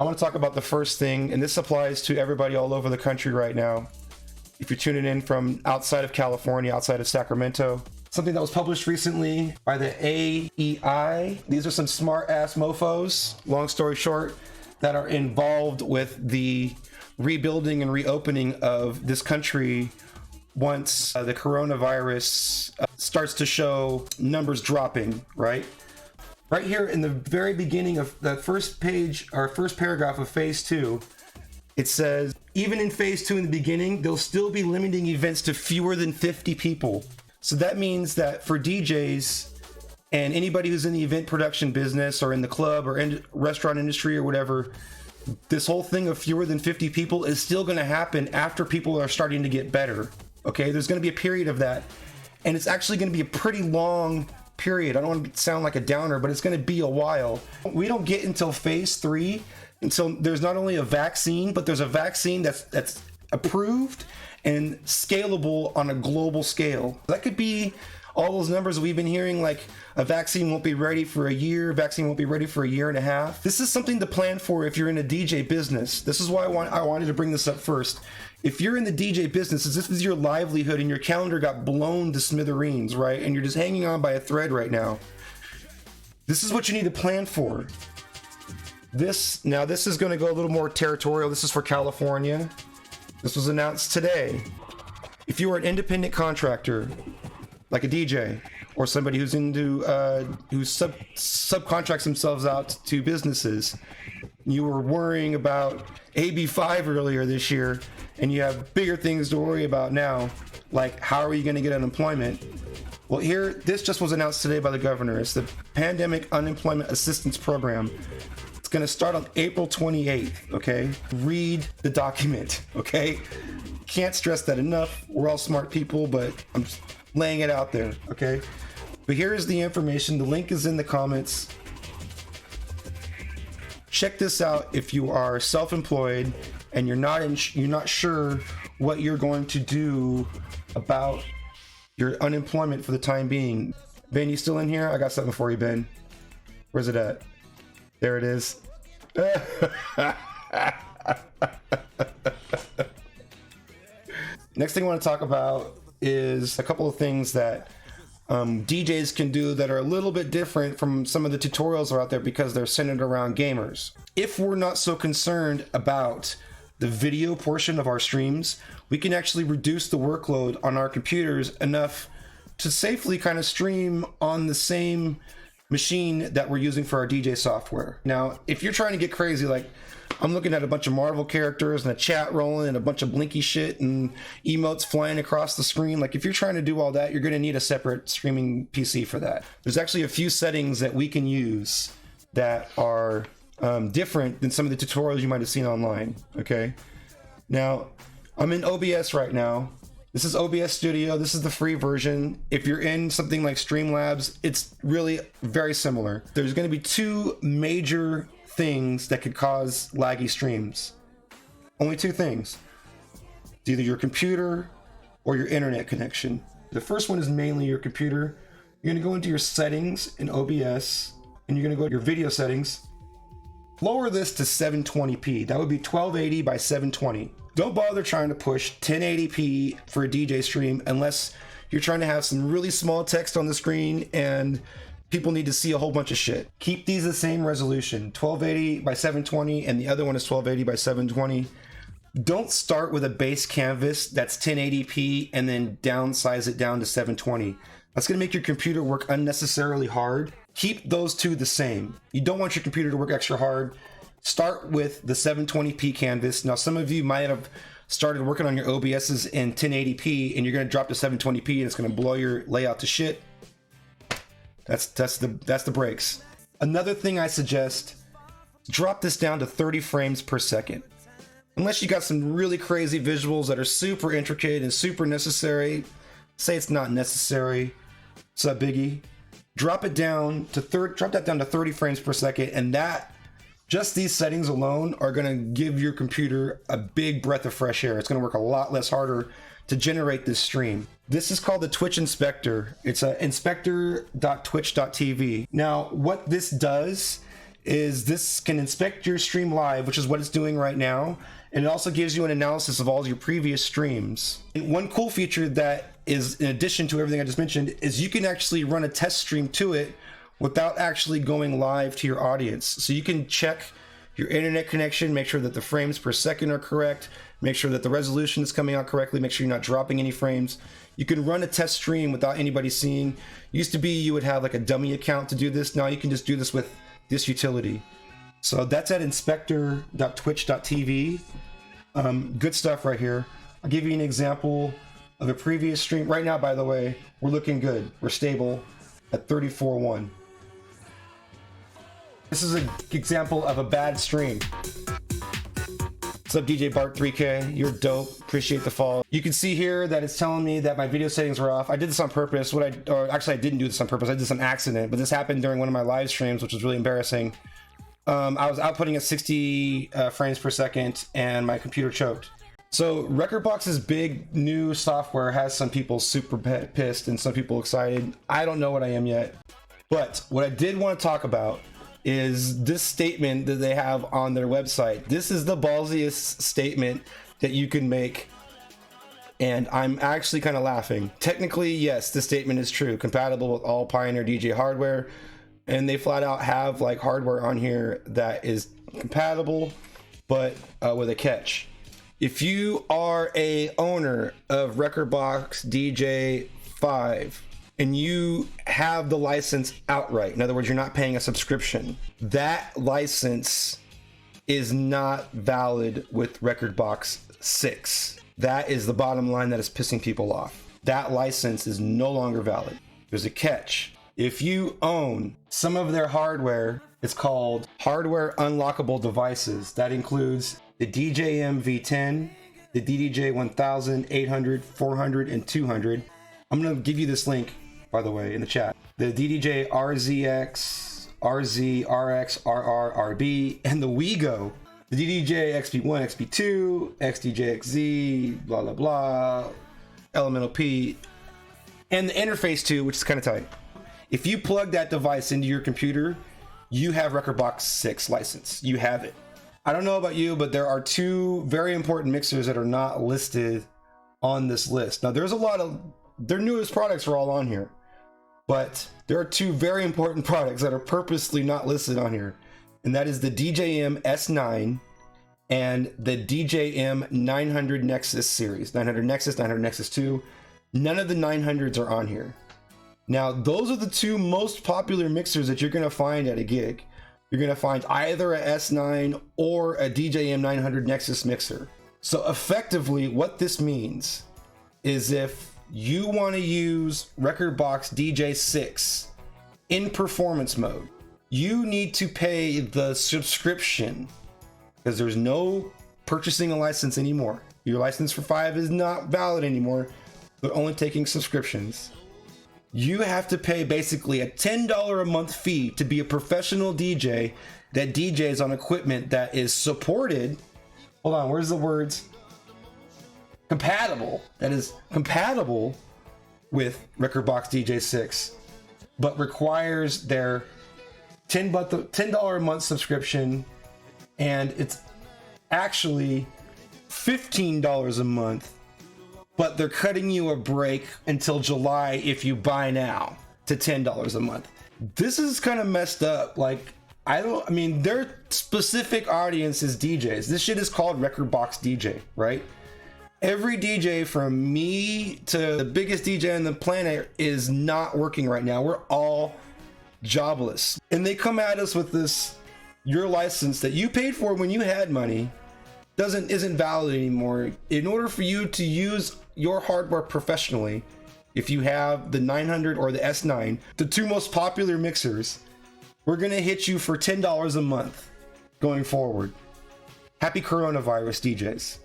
I want to talk about the first thing, and this applies to everybody all over the country right now. If you're tuning in from outside of California, outside of Sacramento, something that was published recently by the AEI. These are some smart ass mofos, long story short, that are involved with the rebuilding and reopening of this country once the coronavirus starts to show numbers dropping, right? Right here in the very beginning of the first page, or first paragraph of phase 2, it says, even in phase 2 in the beginning, they'll still be limiting events to fewer than 50 people. So that means that for DJs and anybody who's in the event production business or in the club or in restaurant industry or whatever, this whole thing of fewer than 50 people is still going to happen after people are starting to get better. Okay, there's going to be a period of that, and it's actually going to be a pretty long period. I don't want to sound like a downer, but it's going to be a while. We don't get until phase 3 until there's not only a vaccine, but there's a vaccine that's approved and scalable on a global scale. That could be all those numbers we've been hearing, like a vaccine won't be ready for a year, vaccine won't be ready for a year and a half. This is something to plan for if you're in a DJ business. This is why I wanted to bring this up first. If you're in the DJ business, this is your livelihood and your calendar got blown to smithereens, right? And you're just hanging on by a thread right now. This is what you need to plan for. This is going to go a little more territorial. This is for California. This was announced today. If you are an independent contractor, like a DJ, or somebody who's into who subcontracts themselves out to businesses, you were worrying about AB5 earlier this year, and you have bigger things to worry about now, like how are you going to get unemployment? Well, this just was announced today by the governor. It's the Pandemic Unemployment Assistance Program. It's going to start on April 28th, okay? Read the document, okay? Can't stress that enough. We're all smart people, but I'm just laying it out there, okay? But here's the information. The link is in the comments. Check this out if you are self-employed and you're not sure what you're going to do about your unemployment for the time being. Ben, you still in here? I got something for you, Ben. Where's it at? There it is. Next thing I want to talk about is a couple of things that DJs can do that are a little bit different from some of the tutorials that are out there because they're centered around gamers. If we're not so concerned about the video portion of our streams, we can actually reduce the workload on our computers enough to safely kind of stream on the same machine that we're using for our DJ software. Now, if you're trying to get crazy, like I'm looking at a bunch of Marvel characters and a chat rolling and a bunch of blinky shit and emotes flying across the screen. Like if you're trying to do all that, you're going to need a separate streaming PC for that. There's actually a few settings that we can use that are different than some of the tutorials you might have seen online. Okay. Now I'm in OBS right now. This is OBS Studio. This is the free version. If you're in something like Streamlabs, it's really very similar. There's going to be two major things that could cause laggy streams. Only two things. It's either your computer or your internet connection. The first one is mainly your computer. You're going to go into your settings in OBS and you're going to go to your video settings. Lower this to 720p. That would be 1280 by 720. Don't bother trying to push 1080p for a DJ stream unless you're trying to have some really small text on the screen and people need to see a whole bunch of shit. Keep these the same resolution, 1280 by 720, and the other one is 1280 by 720. Don't start with a base canvas that's 1080p and then downsize it down to 720. That's gonna make your computer work unnecessarily hard. Keep those two the same. You don't want your computer to work extra hard. Start with the 720p canvas. Now, some of you might have started working on your OBSs in 1080p and you're gonna drop to 720p and it's gonna blow your layout to shit. That's the breaks. Another thing I suggest, drop this down to 30 frames per second. Unless you got some really crazy visuals that are super intricate and super necessary, say it's not necessary, it's a biggie. Drop that down to 30 frames per second, and just these settings alone are gonna give your computer a big breath of fresh air. It's gonna work a lot less harder to generate this stream. This is called the Twitch Inspector. It's inspector.twitch.tv. Now, what this does is this can inspect your stream live, which is what it's doing right now. And it also gives you an analysis of all your previous streams. And one cool feature that is in addition to everything I just mentioned is you can actually run a test stream to it without actually going live to your audience. So you can check your internet connection, make sure that the frames per second are correct, make sure that the resolution is coming out correctly, make sure you're not dropping any frames. You can run a test stream without anybody seeing. Used to be you would have like a dummy account to do this. Now you can just do this with this utility. So that's at inspector.twitch.tv. Good stuff right here. I'll give you an example of a previous stream. Right now, by the way, we're looking good. We're stable at 34.1. This is an example of a bad stream. What's up, DJ Bart 3K? You're dope. Appreciate the follow. You can see here that it's telling me that my video settings were off. I did this on purpose. Actually, I didn't do this on purpose. I did this on accident, but this happened during one of my live streams, which was really embarrassing. I was outputting at 60 frames per second and my computer choked. So Rekordbox's big new software has some people super pissed and some people excited. I don't know what I am yet, but what I did want to talk about is this statement that they have on their website. This is the ballsiest statement that you can make, and I'm actually kind of laughing. Technically, yes, this statement is true, compatible with all Pioneer DJ hardware, and they flat out have like hardware on here that is compatible, but with a catch. If you are a owner of Rekordbox DJ 5 and you have the license outright, in other words, you're not paying a subscription, that license is not valid with Rekordbox 6. That is the bottom line that is pissing people off. That license is no longer valid. There's a catch. If you own some of their hardware, it's called hardware unlockable devices. That includes the DJM V10, the DDJ 1000, 800, 400, and 200. I'm going to give you this link, by the way, in the chat. The DDJ RZX, RZ, RX, RR, RB, and the WeGo. The DDJ XP1, XP2, XDJ XZ, blah, blah, blah, Elemental P, and the interface 2, which is kind of tight. If you plug that device into your computer, you have Rekordbox 6 license. You have it. I don't know about you, but there are two very important mixers that are not listed on this list. Now, there's a lot of their newest products are all on here, but there are two very important products that are purposely not listed on here, and that is the DJM S9 and the DJM 900 Nexus series. 900 Nexus, 900 Nexus 2. None of the 900s are on here. Now, those are the two most popular mixers that you're going to find at a gig. You're going to find either a S9 or a DJM 900 Nexus mixer. So effectively, what this means is if you want to use Rekordbox DJ 6 in performance mode, you need to pay the subscription, because there's no purchasing a license anymore. Your license for 5 is not valid anymore. They're only taking subscriptions. You have to pay basically a $10 a month fee to be a professional DJ that DJs on equipment that is supported. Hold on, where's the words? Compatible. That is compatible with Rekordbox DJ 6, but requires their $10 a month subscription, and it's actually $15 a month. But they're cutting you a break until July if you buy now to $10 a month. This is kind of messed up. Like, I mean, their specific audience is DJs. This shit is called Rekordbox DJ, right? Every DJ from me to the biggest DJ on the planet is not working right now. We're all jobless. And they come at us with this, your license that you paid for when you had money isn't valid anymore. In order for you to use your hardware professionally, if you have the 900 or the S9, the two most popular mixers, we're gonna hit you for $10 a month going forward. Happy coronavirus, DJs.